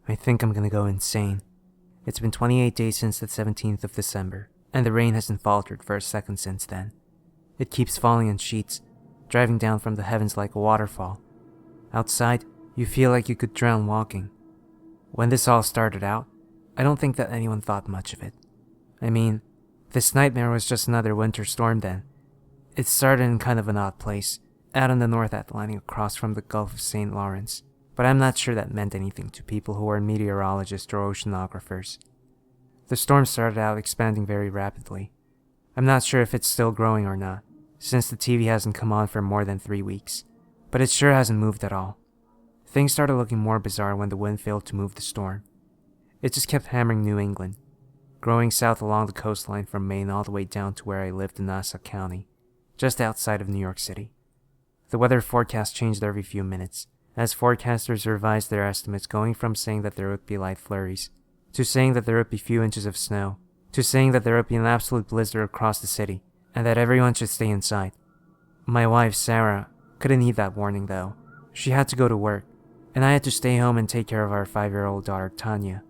I think I'm gonna go insane. It's been 28 days since the 17th of December, and the rain hasn't faltered for a second since then. It keeps falling in sheets, driving down from the heavens like a waterfall. Outside, you feel like you could drown walking. When this all started out, I don't think that anyone thought much of it. I mean, this nightmare was just another winter storm then. It started in kind of an odd place, out in the North Atlantic across from the Gulf of St. Lawrence, but I'm not sure that meant anything to people who are meteorologists or oceanographers. The storm started out expanding very rapidly. I'm not sure if it's still growing or not, since the TV hasn't come on for more than 3 weeks, but it sure hasn't moved at all. Things started looking more bizarre when the wind failed to move the storm. It just kept hammering New England, growing south along the coastline from Maine all the way down to where I lived in Nassau County, just outside of New York City. The weather forecast changed every few minutes, as forecasters revised their estimates, going from saying that there would be light flurries, to saying that there would be few inches of snow, to saying that there would be an absolute blizzard across the city, and that everyone should stay inside. My wife, Sarah, couldn't heed that warning though. She had to go to work, and I had to stay home and take care of our 5-year-old daughter, Tanya.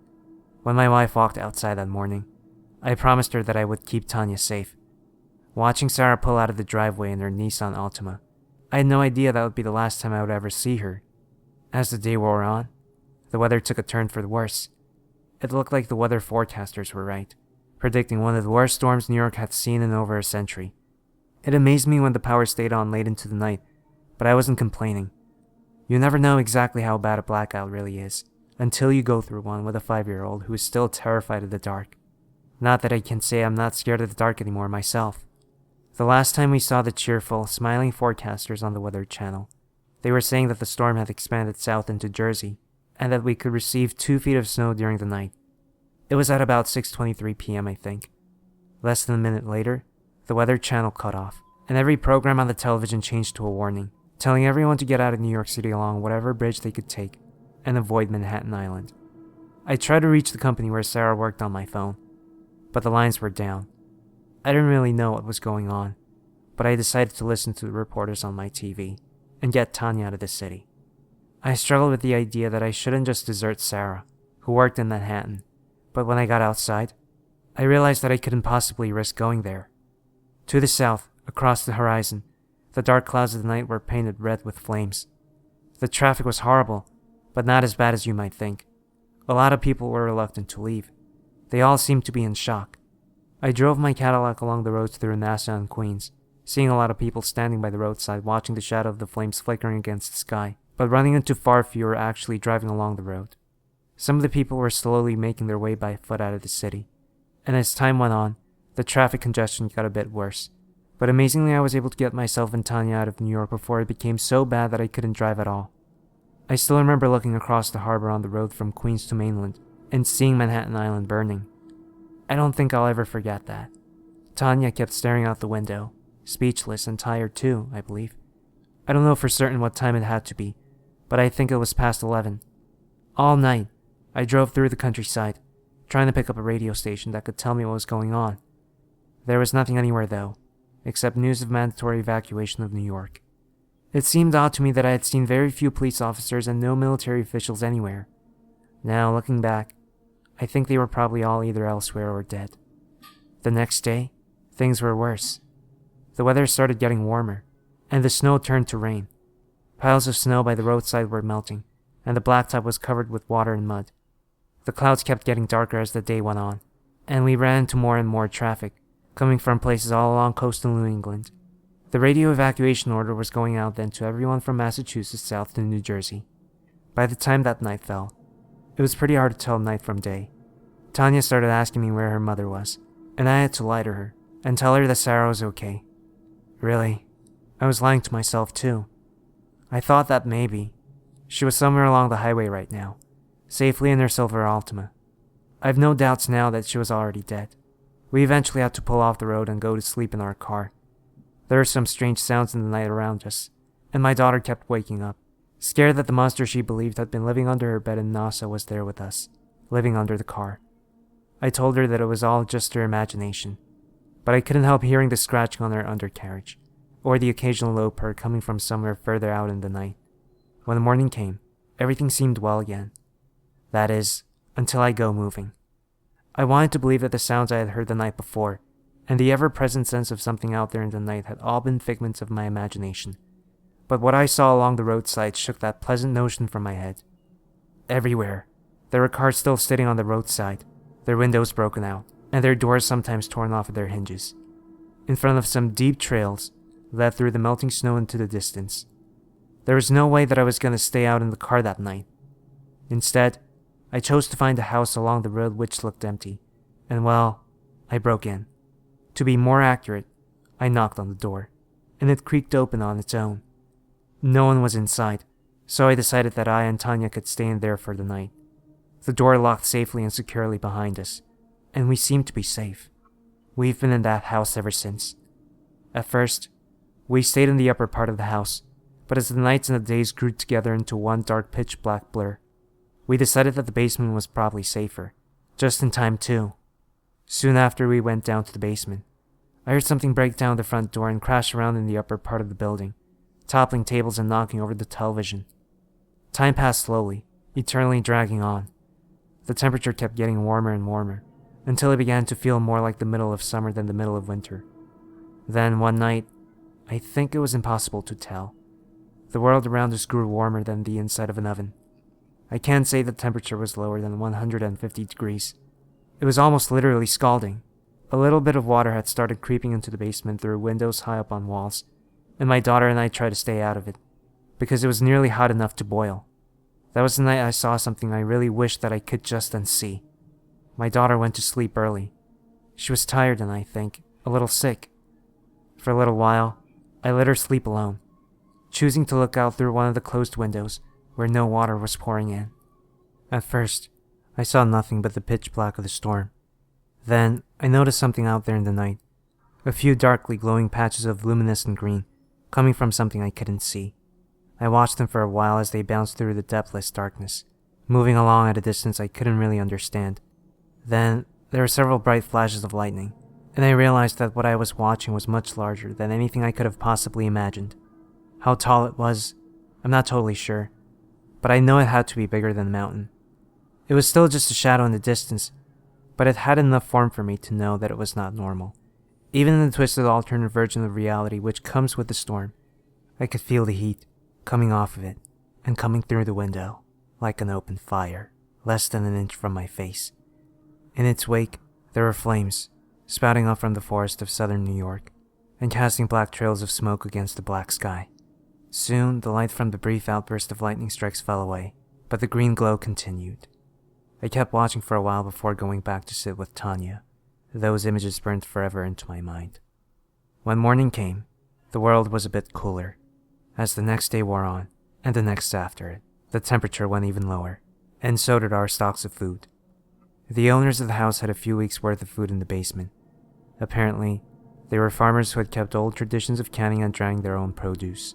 When my wife walked outside that morning, I promised her that I would keep Tanya safe. Watching Sarah pull out of the driveway in her Nissan Altima, I had no idea that would be the last time I would ever see her. As the day wore on, the weather took a turn for the worse. It looked like the weather forecasters were right, predicting one of the worst storms New York had seen in over a century. It amazed me when the power stayed on late into the night, but I wasn't complaining. You never know exactly how bad a blackout really is, until you go through one with a 5-year-old who is still terrified of the dark. Not that I can say I'm not scared of the dark anymore myself. The last time we saw the cheerful, smiling forecasters on the Weather Channel, they were saying that the storm had expanded south into Jersey, and that we could receive 2 feet of snow during the night. It was at about 6:23 p.m., I think. Less than a minute later, the Weather Channel cut off, and every program on the television changed to a warning, telling everyone to get out of New York City along whatever bridge they could take, and avoid Manhattan Island. I tried to reach the company where Sarah worked on my phone, but the lines were down. I didn't really know what was going on, but I decided to listen to the reporters on my TV and get Tanya out of the city. I struggled with the idea that I shouldn't just desert Sarah, who worked in Manhattan, but when I got outside, I realized that I couldn't possibly risk going there. To the south, across the horizon, the dark clouds of the night were painted red with flames. The traffic was horrible, but not as bad as you might think. A lot of people were reluctant to leave. They all seemed to be in shock. I drove my Cadillac along the roads through Nassau and Queens, seeing a lot of people standing by the roadside watching the shadow of the flames flickering against the sky, but running into far fewer actually driving along the road. Some of the people were slowly making their way by foot out of the city, and as time went on, the traffic congestion got a bit worse. But amazingly, I was able to get myself and Tanya out of New York before it became so bad that I couldn't drive at all. I still remember looking across the harbor on the road from Queens to mainland and seeing Manhattan Island burning. I don't think I'll ever forget that. Tanya kept staring out the window, speechless and tired too, I believe. I don't know for certain what time it had to be, but I think it was past 11. All night, I drove through the countryside, trying to pick up a radio station that could tell me what was going on. There was nothing anywhere though, except news of mandatory evacuation of New York. It seemed odd to me that I had seen very few police officers and no military officials anywhere. Now, looking back, I think they were probably all either elsewhere or dead. The next day, things were worse. The weather started getting warmer, and the snow turned to rain. Piles of snow by the roadside were melting, and the blacktop was covered with water and mud. The clouds kept getting darker as the day went on, and we ran into more and more traffic, coming from places all along coastal New England. The radio evacuation order was going out then to everyone from Massachusetts south to New Jersey. By the time that night fell, it was pretty hard to tell night from day. Tanya started asking me where her mother was, and I had to lie to her and tell her that Sarah was okay. Really, I was lying to myself too. I thought that maybe she was somewhere along the highway right now, safely in her silver Altima. I've no doubts now that she was already dead. We eventually had to pull off the road and go to sleep in our car. There were some strange sounds in the night around us, and my daughter kept waking up, scared that the monster she believed had been living under her bed in Nassau was there with us, living under the car. I told her that it was all just her imagination, but I couldn't help hearing the scratching on her undercarriage, or the occasional low purr coming from somewhere further out in the night. When the morning came, everything seemed well again. That is, until I go moving. I wanted to believe that the sounds I had heard the night before, and the ever-present sense of something out there in the night had all been figments of my imagination. But what I saw along the roadside shook that pleasant notion from my head. Everywhere, there were cars still sitting on the roadside, their windows broken out, and their doors sometimes torn off of their hinges. In front of some deep trails led through the melting snow into the distance. There was no way that I was going to stay out in the car that night. Instead, I chose to find a house along the road which looked empty, and well, I broke in. To be more accurate, I knocked on the door, and it creaked open on its own. No one was inside, so I decided that I and Tanya could stay in there for the night. The door locked safely and securely behind us, and we seemed to be safe. We've been in that house ever since. At first, we stayed in the upper part of the house, but as the nights and the days grew together into one dark pitch-black blur, we decided that the basement was probably safer. Just in time, too. Soon after we went down to the basement, I heard something break down the front door and crash around in the upper part of the building, toppling tables and knocking over the television. Time passed slowly, eternally dragging on. The temperature kept getting warmer and warmer, until it began to feel more like the middle of summer than the middle of winter. Then, one night, I think it was impossible to tell, the world around us grew warmer than the inside of an oven. I can't say the temperature was lower than 150 degrees. It was almost literally scalding. A little bit of water had started creeping into the basement through windows high up on walls, and my daughter and I tried to stay out of it, because it was nearly hot enough to boil. That was the night I saw something I really wished that I could just unsee. My daughter went to sleep early. She was tired and, I think, a little sick. For a little while, I let her sleep alone, choosing to look out through one of the closed windows where no water was pouring in. At first, I saw nothing but the pitch black of the storm. Then, I noticed something out there in the night. A few darkly glowing patches of luminescent green, coming from something I couldn't see. I watched them for a while as they bounced through the depthless darkness, moving along at a distance I couldn't really understand. Then, there were several bright flashes of lightning, and I realized that what I was watching was much larger than anything I could have possibly imagined. How tall it was, I'm not totally sure, but I know it had to be bigger than a mountain. It was still just a shadow in the distance, but it had enough form for me to know that it was not normal. Even in the twisted alternate version of reality which comes with the storm, I could feel the heat coming off of it and coming through the window like an open fire, less than an inch from my face. In its wake, there were flames spouting up from the forest of southern New York and casting black trails of smoke against the black sky. Soon, the light from the brief outburst of lightning strikes fell away, but the green glow continued. I kept watching for a while before going back to sit with Tanya. Those images burned forever into my mind. When morning came, the world was a bit cooler. As the next day wore on, and the next after it, the temperature went even lower, and so did our stocks of food. The owners of the house had a few weeks' worth of food in the basement. Apparently, they were farmers who had kept old traditions of canning and drying their own produce.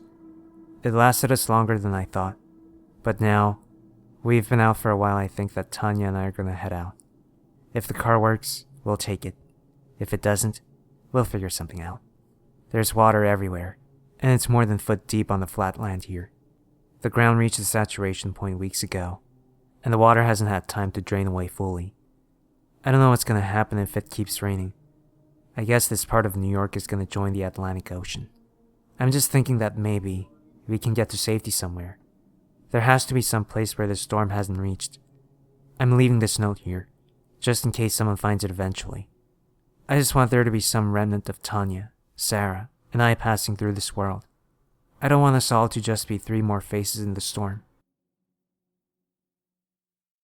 It lasted us longer than I thought, but now, we've been out for a while. I think that Tanya and I are gonna head out. If the car works, we'll take it. If it doesn't, we'll figure something out. There's water everywhere, and it's more than foot deep on the flat land here. The ground reached the saturation point weeks ago, and the water hasn't had time to drain away fully. I don't know what's gonna happen if it keeps raining. I guess this part of New York is gonna join the Atlantic Ocean. I'm just thinking that maybe we can get to safety somewhere. There has to be some place where the storm hasn't reached. I'm leaving this note here, just in case someone finds it eventually. I just want there to be some remnant of Tanya, Sarah, and I passing through this world. I don't want us all to just be 3 more faces in the storm.